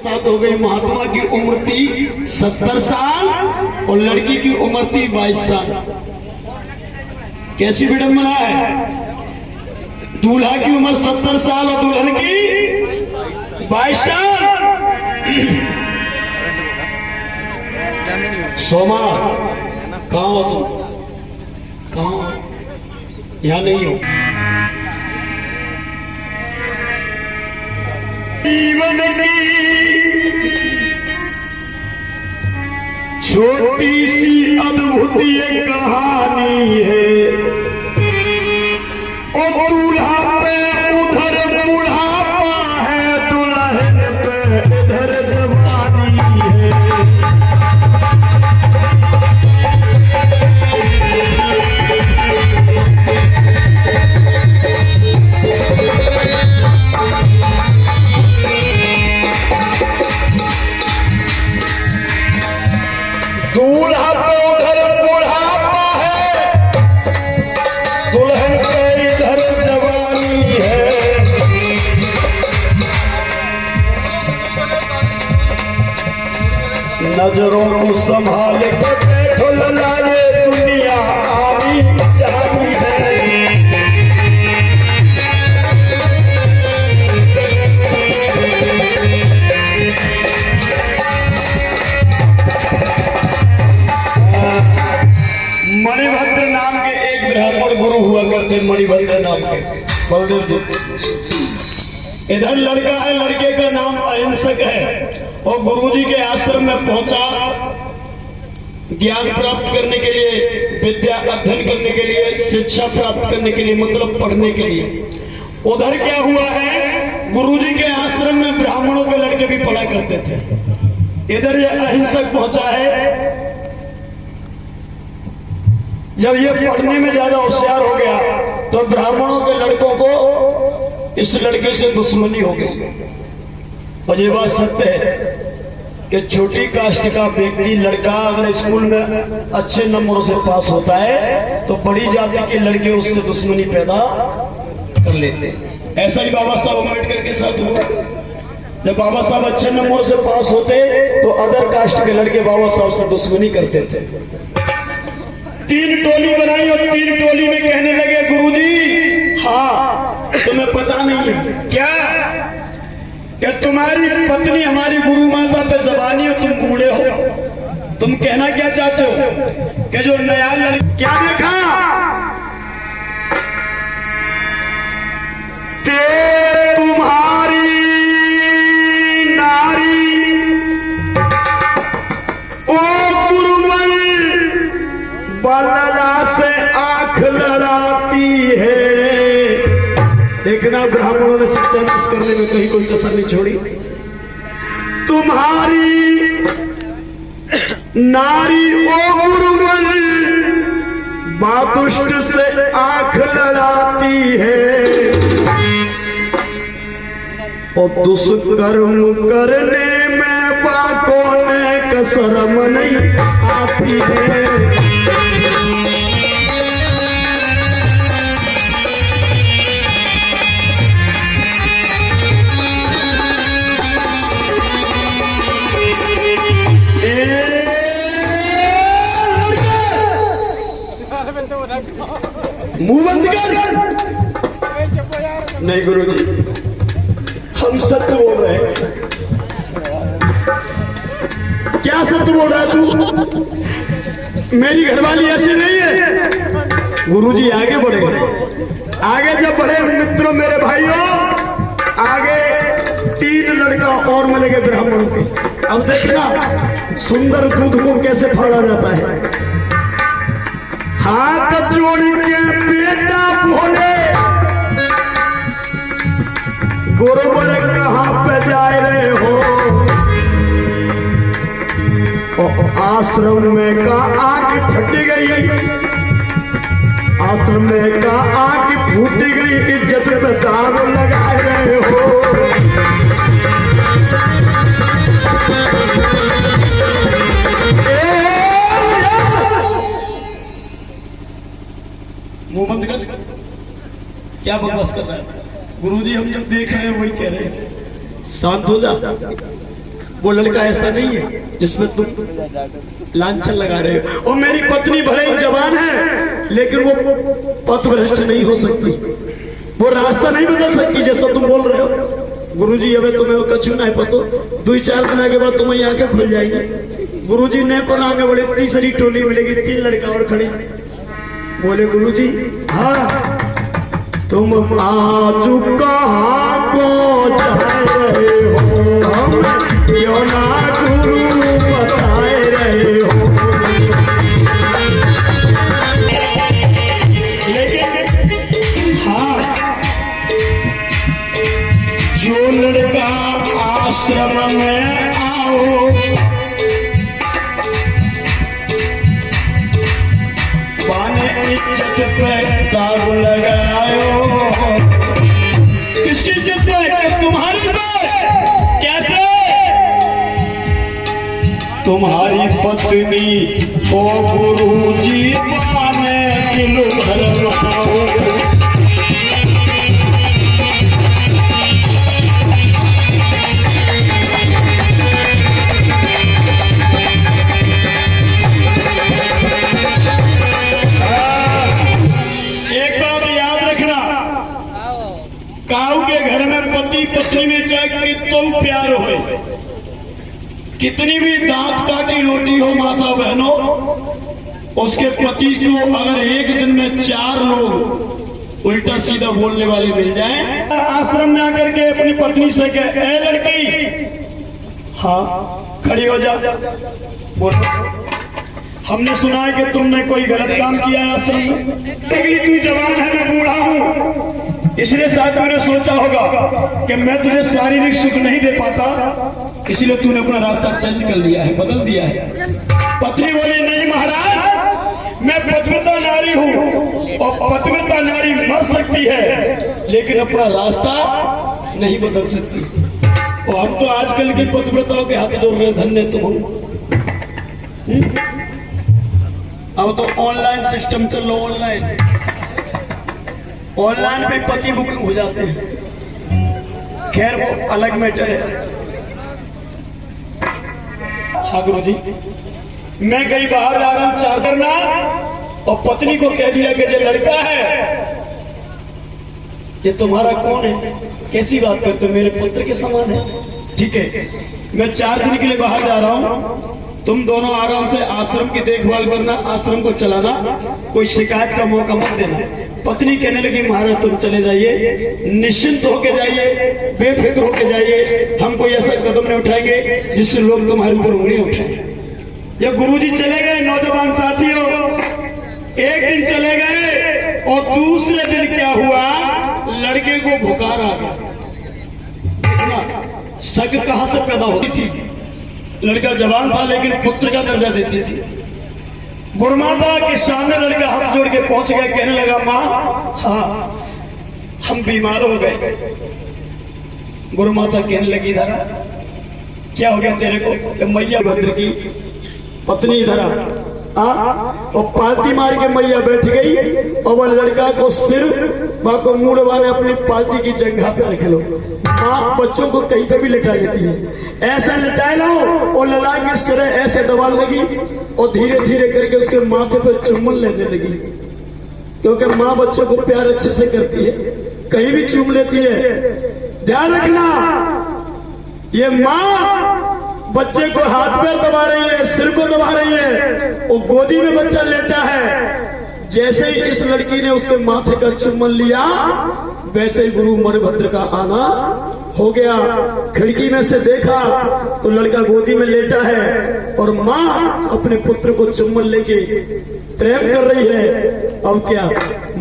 साथ हो गई। महात्मा की उम्र थी 70 साल और लड़की की उम्र थी 22 साल। कैसी विडंबना है, दूल्हा की उम्र 70 साल और दुल्हन की 22 साल। सोमा कहाँ हो तुम, कहाँ, यहाँ नहीं हो। जीवन की छोटी सी अद्भुत ये कहानी है। ओ दूल्हा पे उधर बुढ़ापा है, दुल्हन पे इधर जवानी है। दूल्हा पे उधर बुढ़ापा है, दुल्हन पे इधर जवानी है। नजरों को संभाल के बैठो लला, ये दुनिया आनी जानी है। मणिभद्र नाम के एक ब्राह्मण गुरु हुआ करते, मणिभद्र नाम के बलदेव जी। इधर लड़का है, लड़के का नाम अहिंसक है और गुरुजी के आश्रम में पहुंचा ज्ञान प्राप्त करने के लिए, विद्या अध्ययन करने के लिए, शिक्षा प्राप्त करने के लिए, मतलब पढ़ने के लिए। उधर क्या हुआ है, गुरुजी के आश्रम में ब्राह्मणों के लड़के भी पढ़ा करते थे। इधर ये अहिंसक पहुंचा है। जब ये पढ़ने में ज्यादा होशियार हो गया तो ब्राह्मणों के लड़कों को इस लड़के से दुश्मनी हो गई। और ये बात सत्य है कि छोटी कास्ट का व्यक्ति लड़का अगर स्कूल में अच्छे नंबरों से पास होता है तो बड़ी जाति के लड़के उससे दुश्मनी पैदा कर लेते हैं। ऐसा ही बाबा साहब अम्बेडकर के साथ हुआ। जब बाबा साहब अच्छे नंबरों से पास होते तो अदर कास्ट के लड़के बाबा साहब से दुश्मनी करते थे। 3 टोली बनाई और 3 टोली में कहने लगे, गुरुजी हाँ तुम्हें पता नहीं है क्या कि तुम्हारी पत्नी हमारी गुरु माता पे जबानी हो, तुम बूढ़े हो। तुम कहना क्या चाहते हो कि जो नया लड़की क्या देखा, तुम्हारी नारी ओ गुरुमल बलला से आंख लड़ाती है। देखना ब्राह्मणों ने सत्यानाश करने में कहीं कोई कसर नहीं छोड़ी। तुम्हारी नारी ओ गुरुमल बादुष्ट से आंख लड़ाती है और दुष्कर्म करने में बाकों ने कसरम नहीं आती है। मुंह बंद कर। नहीं गुरुजी हम सत्य बोल रहे हैं। क्या सत्य बोल रहा है तू? मेरी घरवाली ऐसी नहीं है। गुरुजी आगे बढ़े, आगे जब बढ़े मित्रों मेरे भाइयों, आगे 3 लड़का और मिलेंगे ब्राह्मणों के। अब देखना सुंदर दूध को कैसे फाड़ा जाता है। हाथ जोड़ के बेटा बोले, गुरुवर कहाँ पे जा रहे हो? आश्रम में का आग फट गई, आश्रम में का आग फूट गई, इज्जत पे दाग लगा रहे हो। मुंह बंद कर। क्या बकवास कर रहा है? गुरुजी हम जो देख रहे हैं वही कह रहे हैं। शांत हो जा। वो लड़का ऐसा नहीं है जिसमें तुम लांछन लगा रहे हो। और मेरी पत्नी भले ही जवान है लेकिन वो पथभ्रष्ट नहीं हो सकती, वो रास्ता नहीं बदल सकती जैसा तुम बोल रहे हो। गुरुजी अब तुम्हें कछु नहीं पतो, 2-4 दिन के बाद तुम्हें आंखें खुल जाएंगी। गुरुजी ने को आगे बढ़े, तीसरी टोली मिलेगी, 3 लड़का और खड़े। बोले गुरुजी हाँ तुम आज कहाँ को जा रहे हो, क्यों ना गुरु बताए रहे हो। लेकिन हाँ, जो लड़का आश्रम में आओ पाने इज्जत पे दारू लगाओ। किसकी इज्जत पे? तुम्हारी पे। कैसे? तुम्हारी पत्नी ओ गुरुजी पाने किलो भर लगाओ। पत्नी में चाहे कितना प्यार हो, कितनी भी दांत काटी रोटी हो माता बहनों, उसके पति को अगर एक दिन में 4 लोग उल्टा सीधा बोलने वाले मिल जाएं, आश्रम में आकर के अपनी पत्नी से कहे ए लड़की हाँ खड़ी हो जा, बोलो हमने सुना है कि तुमने कोई गलत काम किया है आश्रम में, लेकिन तू जवान है मैं बूढ़ा हूँ, इसलिए शायद तूने सोचा होगा कि मैं तुझे शारीरिक सुख नहीं दे पाता, इसलिए तूने अपना रास्ता चेंज कर लिया है, बदल दिया है। पत्नी बोली नहीं महाराज, मैं पतिव्रता नारी हूँ और पतिव्रता नारी मर सकती है लेकिन अपना रास्ता नहीं बदल सकती। और हम तो आजकल की पतिव्रताओं के हाथ जोड़ रहे, धन्य तुम। अब तो ऑनलाइन सिस्टम चल रहा, ऑनलाइन पे पति बुकिंग हो जाते हैं, खैर वो अलग मैटर है। हाँ गुरु जी, मैं कहीं बाहर जा रहा हूं चार करना और पत्नी को कह दिया कि ये लड़का है, ये तुम्हारा कौन है, कैसी बात करते हो, मेरे पुत्र के समान है। ठीक है, मैं 4 दिन के लिए बाहर जा रहा हूं, तुम दोनों आराम से आश्रम की देखभाल करना, आश्रम को चलाना, कोई शिकायत का मौका मत देना। पत्नी कहने लगी महाराज तुम चले जाइए, निश्चिंत होके जाइए, बेफिक्र होके जाइए, हम कोई ऐसा कदम नहीं उठाएंगे जिससे लोग तुम्हारे ऊपर उंगली उठाएं। या गुरुजी चले गए, नौजवान साथियों, एक दिन चले गए और दूसरे दिन क्या हुआ, लड़के को बुखार आ गया। देखना शक कहां से पैदा होती थी, लड़का जवान था लेकिन पुत्र का दर्जा देती थी। गुरुमाता के सामने लड़का हाथ जोड़ के पहुंच गया, कहने लगा माँ हाँ हम बीमार हो गए। गुरुमाता कहने लगी इधर क्या हो गया तेरे को, मैया भद्र की पत्नी इधर और पालती मार के मैया बैठ गई और वह लड़का को सिर माँ को मुड़ वाले अपनी पालती की जगह पे रख लो। माँ बच्चों को कहीं पे भी लिटा लेती है, ऐसा लिटाए लो और लला के सिर ऐसे दबा लगी और धीरे धीरे करके उसके माथे पे चुम्बन लेने लगी, क्योंकि माँ बच्चों को प्यार अच्छे से करती है, कहीं भी चूम लेती है। ध्यान रखना, ये माँ बच्चे को हाथ पैर दबा रही है, सिर को दबा रही है, वो गोदी में बच्चा लेटा है। जैसे ही इस लड़की ने उसके माथे का चुम्बन लिया, वैसे ही गुरु मणिभद्र का आना हो गया। खिड़की में से देखा तो लड़का गोदी में लेटा है और माँ अपने पुत्र को चुम्बन लेके प्रेम कर रही है। अब क्या,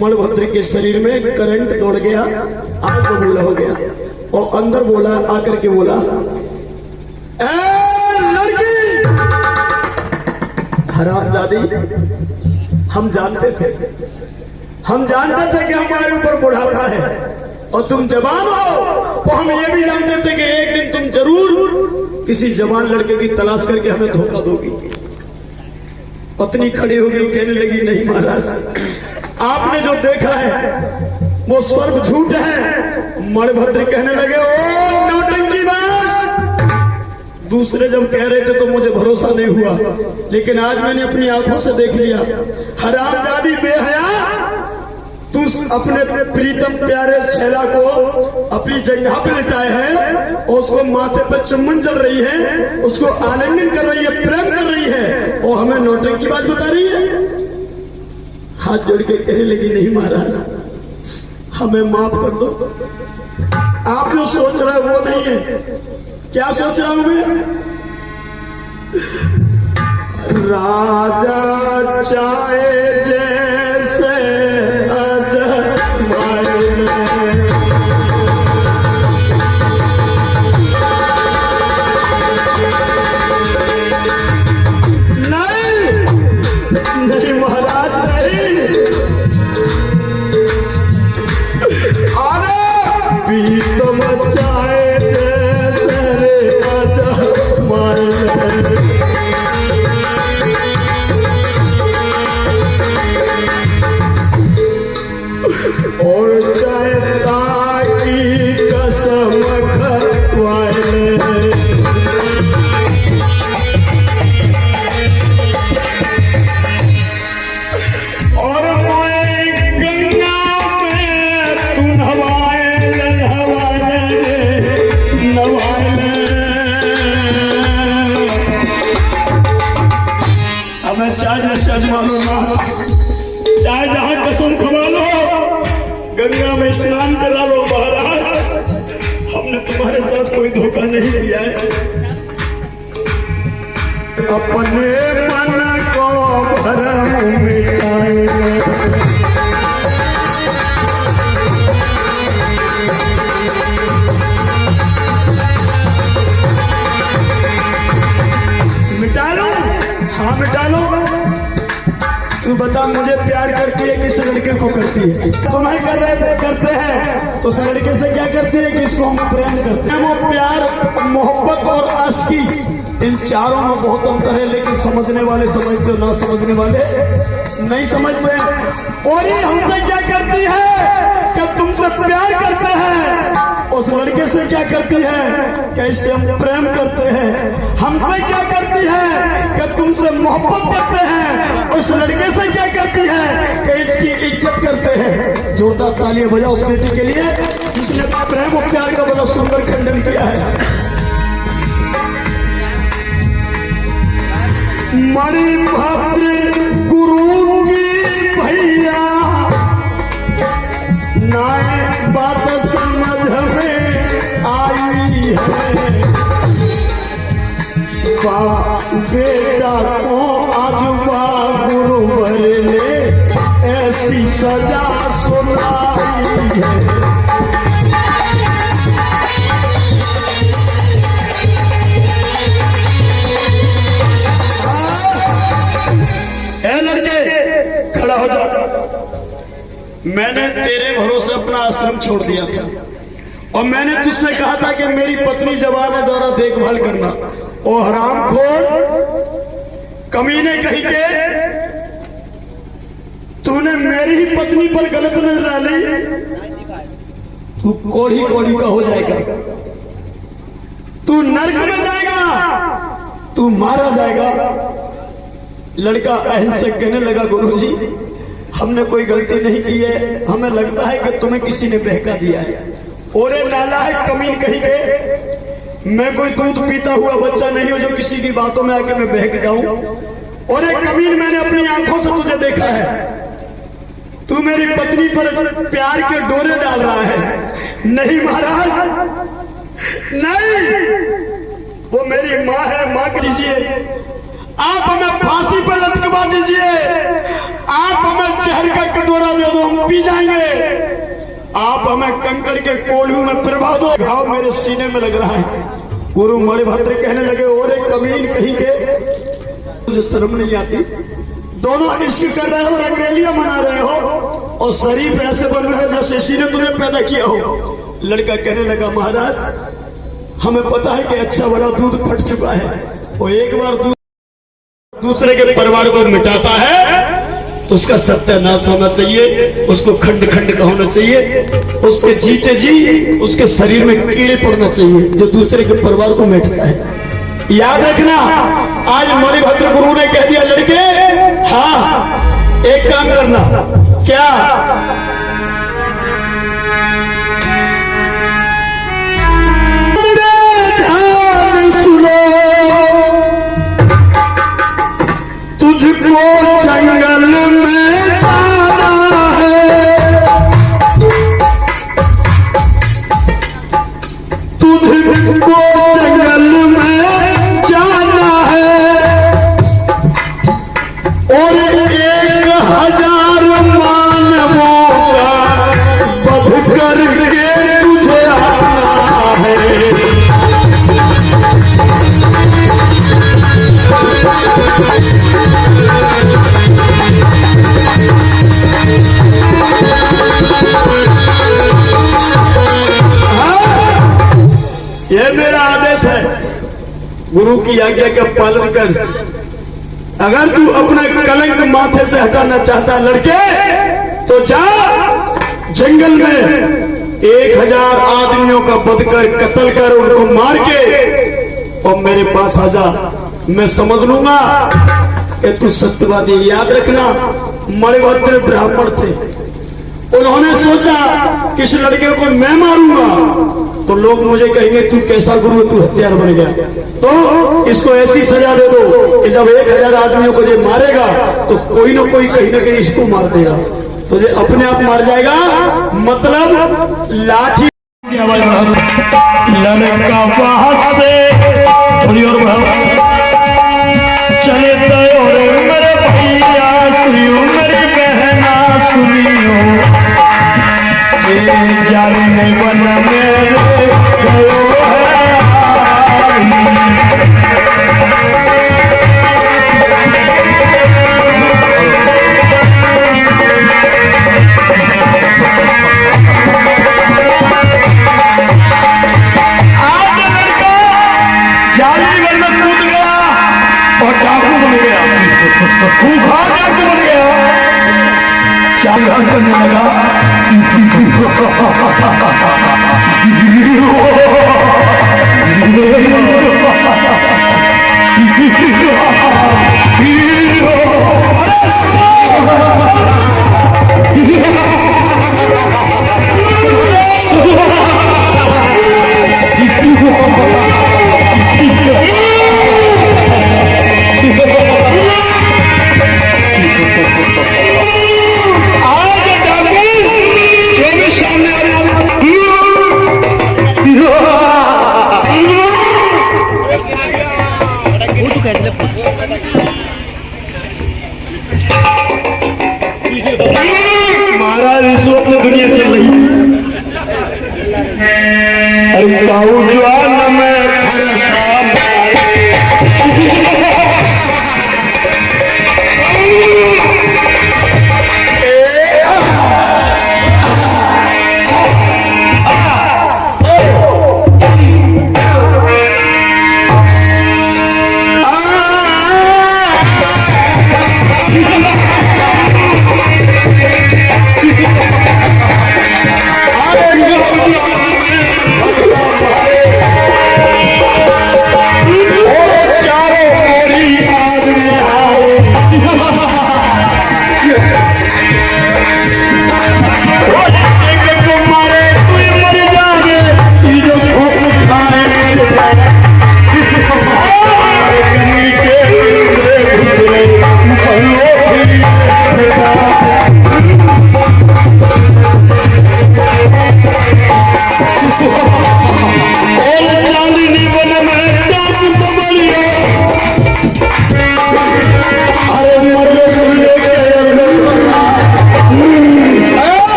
मणिभद्र के शरीर में करंट दौड़ गया, आग बबूला हो गया और अंदर बोला, आकर के बोला लड़की हरामजादी, हम जानते थे कि हमारे ऊपर बुढ़ापा है और तुम जवान हो, तो हम ये भी जानते थे कि एक दिन तुम जरूर किसी जवान लड़के की तलाश करके हमें धोखा दोगी। पत्नी खड़ी हो गई, कहने लगी नहीं महाराज, आपने जो देखा है वो सर्व झूठ है। मणिभद्र कहने लगे ओ नौटंकी बाज, दूसरे जब कह रहे थे तो मुझे भरोसा नहीं हुआ, लेकिन आज मैंने अपनी आंखों से देख लिया। हरामजादी बेहया, तू अपने प्रीतम प्यारे छैला को अपनी जगह पे लिटाए है और उसको माथे पर चुम्बन चल रही है, उसको आलिंगन कर रही है, प्रेम कर रही है और हमें नौटंकी की बात बता रही है। हाथ जोड़ के कहने लगी, नहीं महाराज हमें माफ कर दो, आप जो सोच रहे वो नहीं है। क्या सोच रहा हूं मैं? राजा चाहे जैसे नहीं महाराज नहीं, प्रीतम चाहे जैसे रे अजमाए और चाहे ताकि कसम खवाए। चाहे जैसे अजमा लो महाराज, चाहे जहां कसम खवा लो, गंगा में स्नान करा लो महाराज, हमने तुम्हारे साथ कोई धोखा नहीं किया है। अपने मन को भरम मिटाए, मिटा लो, हाँ मिटा लो। तू बता मुझे प्यार करती है किस लड़के को करती है? तुम्हें करते हैं तो उस लड़के से क्या करती है कि इसको हम प्रेम करते हैं। वो प्यार, मोहब्बत और आशिकी, इन चारों में बहुत अंतर है, लेकिन समझने वाले समझते हो, ना समझने वाले नहीं समझते। और ये हमसे क्या करती है कि तुमसे प्यार करते हैं, उस लड़के से क्या करती है कि इससे हम प्रेम करते हैं। हमसे क्या करती है कि तुमसे मोहब्बत करते हैं, उस लड़के से क्या करती है कि इसकी इज्जत करते हैं। जोरदार तालियां बजाओ उस बेटी के लिए जिसने प्रेम और प्यार का बड़ा सुंदर खंडन किया है। मणिभद्र गुरु की भैया नाय बात समझ में आई है, बेटा को आज गुरुवर ने ऐसी सजा सुनाई है। लड़के खड़ा हो जा, मैंने तेरे भरोसे अपना आश्रम छोड़ दिया था और मैंने तुझसे कहा था कि मेरी पत्नी जवान है, जरा देखभाल करना। ओ हरामखोर कमीने कहीं के, तूने मेरी ही पत्नी पर गलत नजर डाली, तू कोढ़ी कोढ़ी का हो जाएगा, तू नरक में जाएगा, तू मारा जाएगा। लड़का अहिंसक कहने लगा, गुरुजी हमने कोई गलती नहीं की है, हमें लगता है कि तुम्हें किसी ने बहका दिया है। ओरे नालायक कमीन कहीं के, मैं कोई दूध पीता हुआ बच्चा नहीं हूं जो किसी की बातों में आके मैं बहक जाऊं। और एक कमीन, मैंने अपनी आंखों से तुझे देखा है, तू मेरी पत्नी पर प्यार के डोरे डाल रहा है। नहीं महाराज नहीं, वो मेरी माँ है, माँ कीजिए, आप हमें फांसी पर लटकवा दीजिए, आप हमें जहर का कटोरा दे दो, हम पी जाएंगे। आप हमें कंकड़ के कोल्हू में पिरवा दो, घाव मेरे सीने में लग रहा है। गुरु मणिभद्र कहने लगे, और एक कमीन कहीं के, तुझे शर्म नहीं आती? दोनों इश्क कर रहे हो, रंगरेलियां मना रहे हो और शरीफ ऐसे बन रहे हो जैसे इसी ने तुम्हें पैदा किया हो। लड़का कहने लगा, महाराज हमें पता है कि अच्छा वाला दूध फट चुका है, और एक बार दूध दूसरे के परिवार को मिटाता है तो उसका सत्यानाश होना चाहिए, उसको खंड खंड का होना चाहिए, उसके जीते जी उसके शरीर में कीड़े पड़ना चाहिए जो दूसरे के परिवार को मिटाता है। याद रखना, आज मणिभद्र गुरु ने कह दिया लड़के, हाँ एक काम करना, क्या? ध्यान सुनो, तुझको जंगल में जाना है, तुझको जंगल में जाना है, और 1000 मानवों का वध करके तुझे आना है। ये मेरा आदेश है, गुरु की आज्ञा का पालन कर। अगर तू अपना कलंक माथे से हटाना चाहता लड़के, तो जा जंगल में 1000 आदमियों का वध कर, कत्ल कर, उनको मार के और मेरे पास आ जा। मैं समझ लूंगा कि तू सत्यवादी। याद रखना, मणिभद्र ब्राह्मण थे, उन्होंने सोचा कि इस लड़के को मैं मारूंगा तो लोग मुझे कहेंगे तू कैसा गुरु, तू हत्यार बन गया, तो इसको ऐसी सजा दे दो कि जब 1000 आदमियों को ये मारेगा तो कोई ना कोई कहीं ना कहीं इसको मार देगा, तो ये अपने आप मार जाएगा। मतलब लाठी लड़का वहां से चले मेरे भैया सुनियो, मेरी बहना सुनियो, जाने वन में गयो है। आज लड़का जालीगर में कूद गया और डाकू बन गया, खूंखार डाकू बन गया। चाल करने लगा, महाराज इस वक्त दुनिया चल रही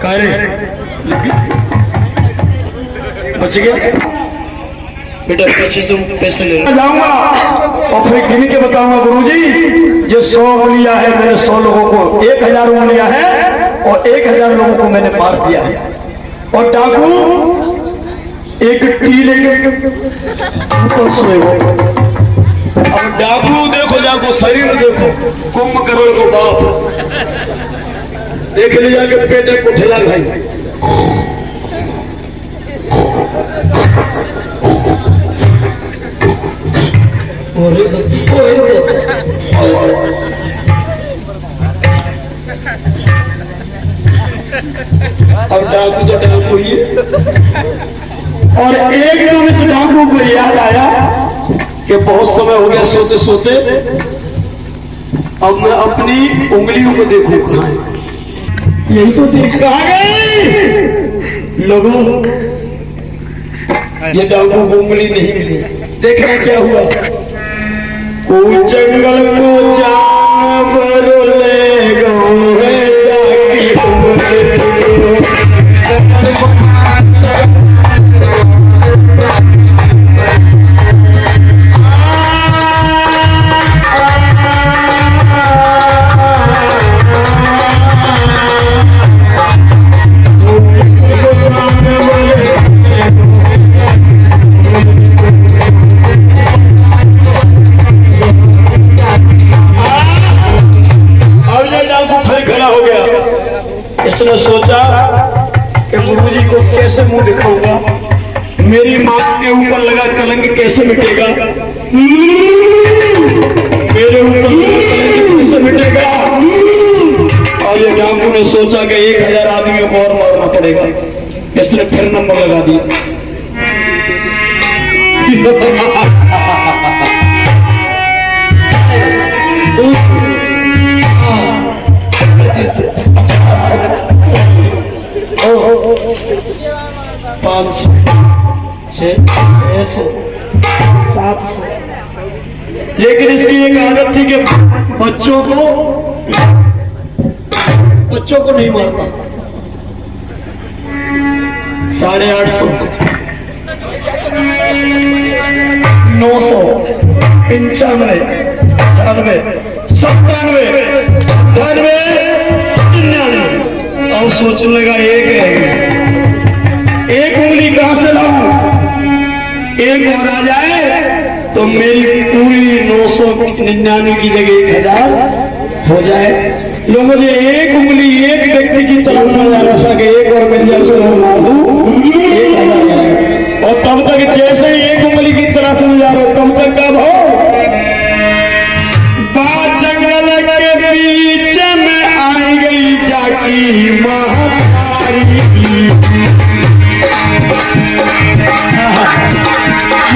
कार्य बच गया बेटा, पीछे से पैसे ले जाऊंगा और फिर गिन के बताऊंगा गुरुजी जो 100 उंगलियां है मैंने 100 लोगों को 1000 उंगलियां है और 1000 लोगों को मैंने मार दिया है। और डाकू एक टीले के ऊपर सोए हो। अब डाकू देखो जाको शरीर देखो कुंभकर्ण को बाप देख ले जाके पेटे को ठेला खाई। अब डाकू तो डाकू ही है। और एकदम इस डाकू को याद आया कि बहुत समय हो गया सोते सोते, अब मैं अपनी उंगलियों को देखूं कहां है। यही तो देख कहां गई लोगों, ये डाकू को उंगली नहीं मिली। देखना क्या हुआ, को जंगल को जानवर ले गए इसने सोचा कि गुरुजी को कैसे मुंह दिखाऊंगा, मेरी मां के ऊपर लगा कलंक कैसे मिटेगा, मेरे ऊपर कलंक कैसे मिटेगा। और ये डाकू ने सोचा कि 1000 आदमियों को और मारना पड़ेगा। इसने फिर नंबर लगा दिया। पाँच सौ 600 700। लेकिन इसकी एक आदत थी कि बच्चों को नहीं मारता। 850 900 95 98 97 98 99। और सोचने लगा एक रहेगा, एक उंगली कहां से लाऊं, एक और आ जाए तो मेरी पूरी 999 की जगह 1000 हो जाए। लोग मुझे एक उंगली एक व्यक्ति की तरह समझा रहा था कि एक और मिल जाए उसे मार दूं 1000। और तब तक जैसे ही एक उंगली की तरह समझा रहा तब तक कब हो बात जंगल के बीच में आई गई जाकी महामारी।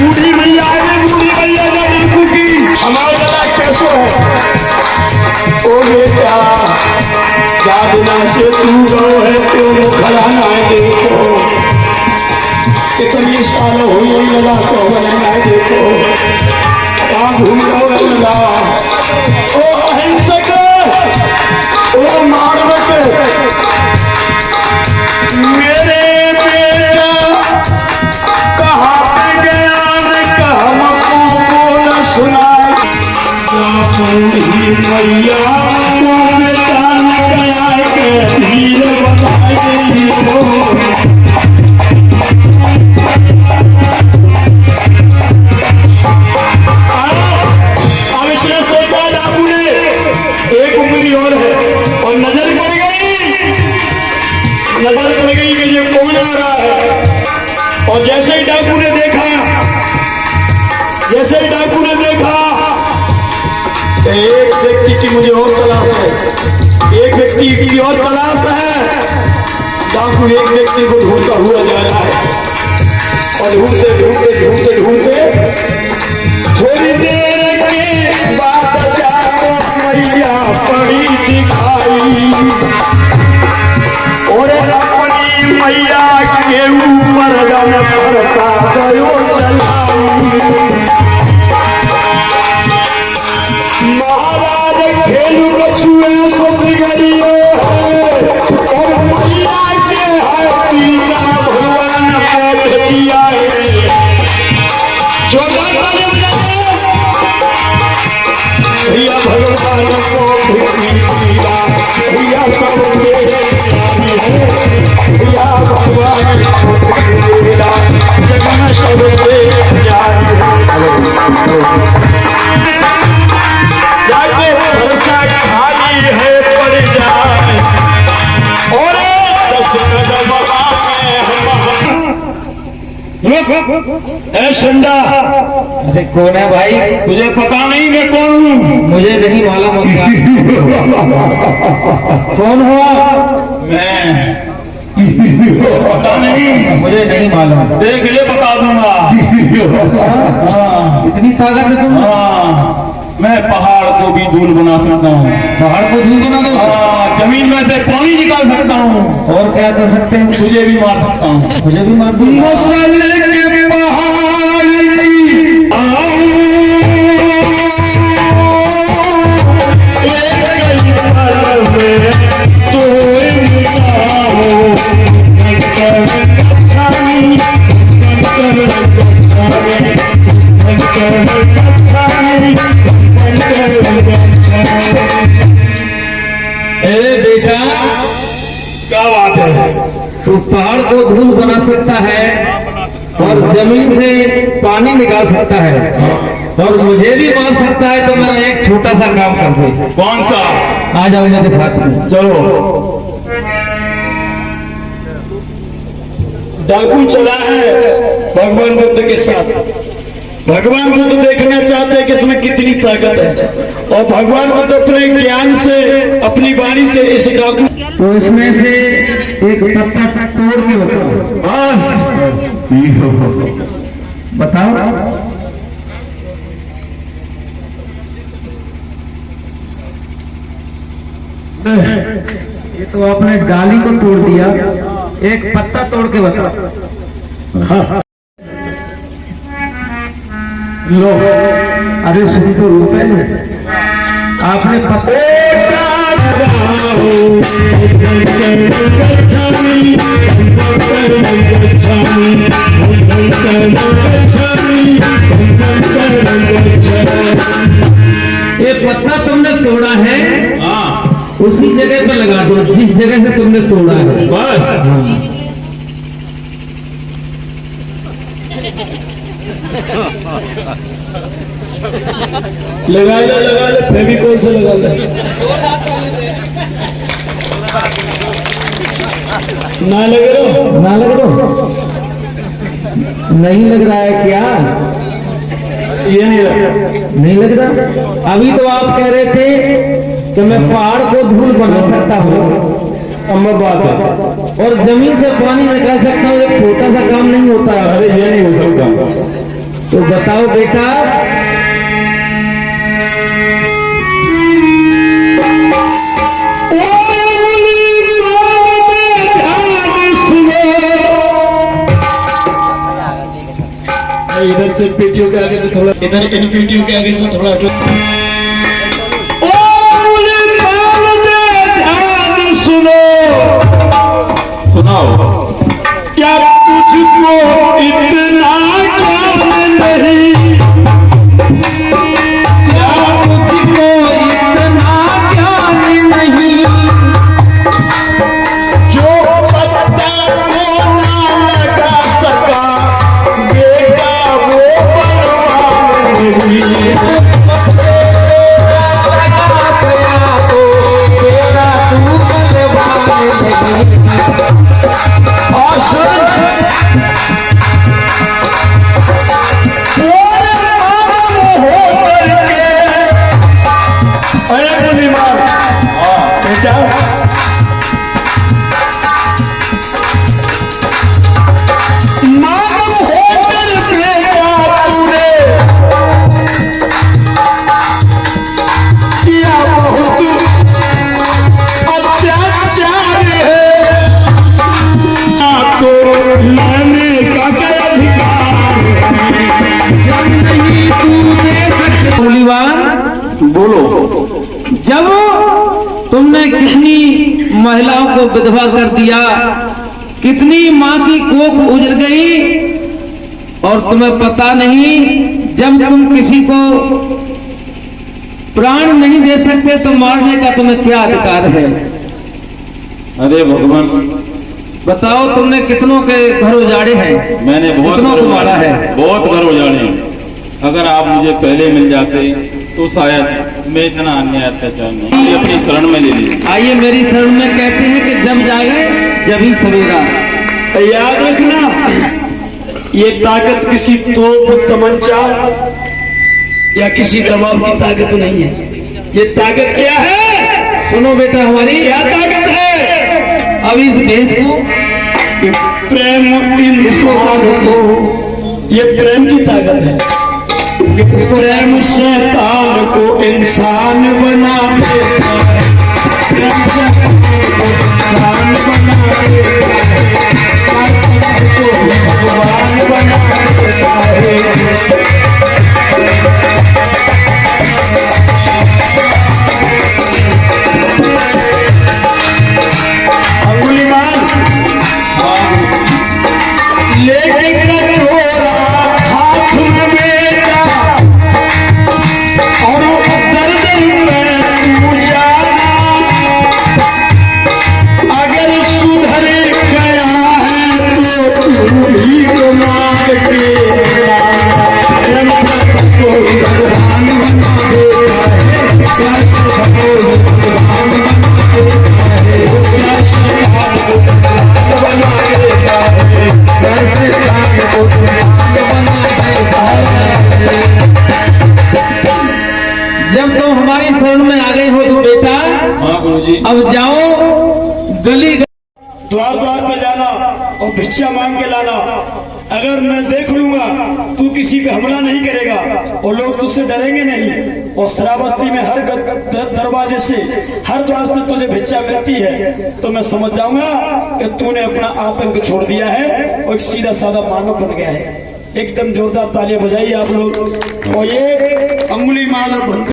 बूढ़ी भैया डाकू की हमारा गला कैसे है। ओ बेटा क्या बिना से तू गो है क्यों खड़ा ना देखो, कितनी साल हुई गला को ना देखो, क्या भूल गला ओ अहिंसक ओ मानवक मेरे बेटा कहा गया हमको बोल सुना मैया बेटा गया हीर बताई। अब इसने सोचा डाकू ने एक उंगली और है और नजर पड़ गई कि ये कौन आ रहा है। और जैसे ही डाकू ने देखा एक व्यक्ति की मुझे और तलाश है, एक व्यक्ति की और तलाश है। डाकू एक व्यक्ति को ढूंढता हुआ जा रहा है और ढूंढते थोड़ी देर के बाद जाको मैया पड़ी दिखाई और अपनी मैया के ऊपर प्रसाद चलाई। महाराज खेलू कछुए सो बिगड़ियो है और मैया के है भगवान को भेजिया ए संडा, अरे कौन है भाई? तुझे पता नहीं मैं कौन हूँ? मुझे नहीं मालूम होता। कौन हुआ? मैं पता नहीं, मुझे नहीं मालूम। देख ले बता दूंगा। हाँ, इतनी ताकत है तुम? हाँ, मैं पहाड़ को भी धूल बना सकता हूँ। पहाड़ को धूल बना दो? हाँ, जमीन में से पानी निकाल सकता हूँ। और क्या कर सकते हैं? तुझे भी मार सकता हूँ। मुझे भी मार दो। मसले के पहाड़ की आऊं, एक कई पल में तो मिलाऊं। बेटा, क्या बात है? तू पहाड़ को धूल बना सकता है और जमीन से पानी निकाल सकता है और मुझे भी मार सकता है। तो मैं एक छोटा सा काम कर दूं। कौन सा? आ जाओ मेरे साथ में। चलो। डाकू चला है भगवान बुद्ध के साथ। भगवान बुद्ध देखना चाहते हैं कि इसमें कितनी ताकत है, और भगवान बुद्ध अपने ज्ञान से, अपनी वाणी से इस डाकू, तो इसमें से एक पत्ता तोड़ के बताओ। ये तो आपने डाली को तोड़ दिया, एक पत्ता तोड़ के बताओ। लो, अरे सुन तो लो पहले। आपने पत्ता ये पत्ता तुमने तोड़ा है, उसी जगह पर लगा दो जिस जगह से तुमने तोड़ा है। बस। लगा ले फेविकोल से लगा ले। ना लग रहा? ना लग रहा? नहीं लग रहा है क्या? ये नहीं लग रहा। नहीं लग रहा? अभी तो आप कह रहे थे कि मैं पहाड़ को धूल बना सकता हूँ, संभव बात है, और जमीन से पानी निकाल सकता हूँ। एक छोटा सा काम नहीं होता है। अरे ये नहीं हो सकता। तो बताओ बेटा, इधर से पीटीओ के आगे से थोड़ा, इधर इन पीटीओ के आगे से थोड़ा सुनाओ। क्या तुझको इतना काम नहीं? क्या तुझको इतना ज्ञान नहीं? जो पत्ता को ना लगा सका बेटा वो बलवान नहीं। बोलो, जब तुमने कितनी महिलाओं को विधवा कर दिया, कितनी माँ की कोख उजड़ गई, और तुम्हें पता नहीं जब तुम किसी को प्राण नहीं दे सकते तो मारने का तुम्हें क्या अधिकार है? अरे भगवान, बताओ, तुमने कितनों के घर उजाड़े हैं? मैंने बहुत कितनों को मारा है? बहुत घर उजाड़े। अगर आप मुझे पहले मिल जाते तो शायद मैं इतना अन्याय अत्याचार नहीं। अपनी शरण में ले लीजिए। आइए मेरी शरण में। कहते हैं कि जब जागे जब ही सवेरा। याद रखना, ये ताकत किसी तोप तमंचा या किसी दबाव की ताकत नहीं है। ये ताकत क्या है? सुनो बेटा, हमारी क्या ताकत है? अब इस देश को ये प्रेम इंसान को, ये प्रेम की ताकत है। प्रेम शैतान को इंसान बना देता है, प्रेम शैतान को इंसान बना देता है, ताकत को भगवान बना देता है। अंगुलीमाल लेके कटोरा हाथ में बेटा, और दर्द में तू जाना, अगर सुधर गया है तो तू ही को मार के लाना। को भगवान बना देता है, कैसे भगवान बना देता है, कैसे भगवान बना देता है, कैसे भगवान बना देता है। जब तुम हमारी शरण में आ गए हो तो बेटा हाँ गुरुजी। अब जाओ गली द्वार द्वार पे जाना और भिक्षा मांग के लाना। अगर मैं देख लूंगा तू किसी पे हमला नहीं करेगा और लोग तुझसे डरेंगे नहीं, और श्रावस्ती में हर दरवाजे से, हर द्वार से तुझे भिक्षा मिलती है, तो मैं समझ जाऊंगा कि तूने अपना आतंक छोड़ दिया है और एक सीधा साधा मानव बन गया है। एकदम जोरदार तालियां बजाइए आप लोग। और ये अंगुलीमाल और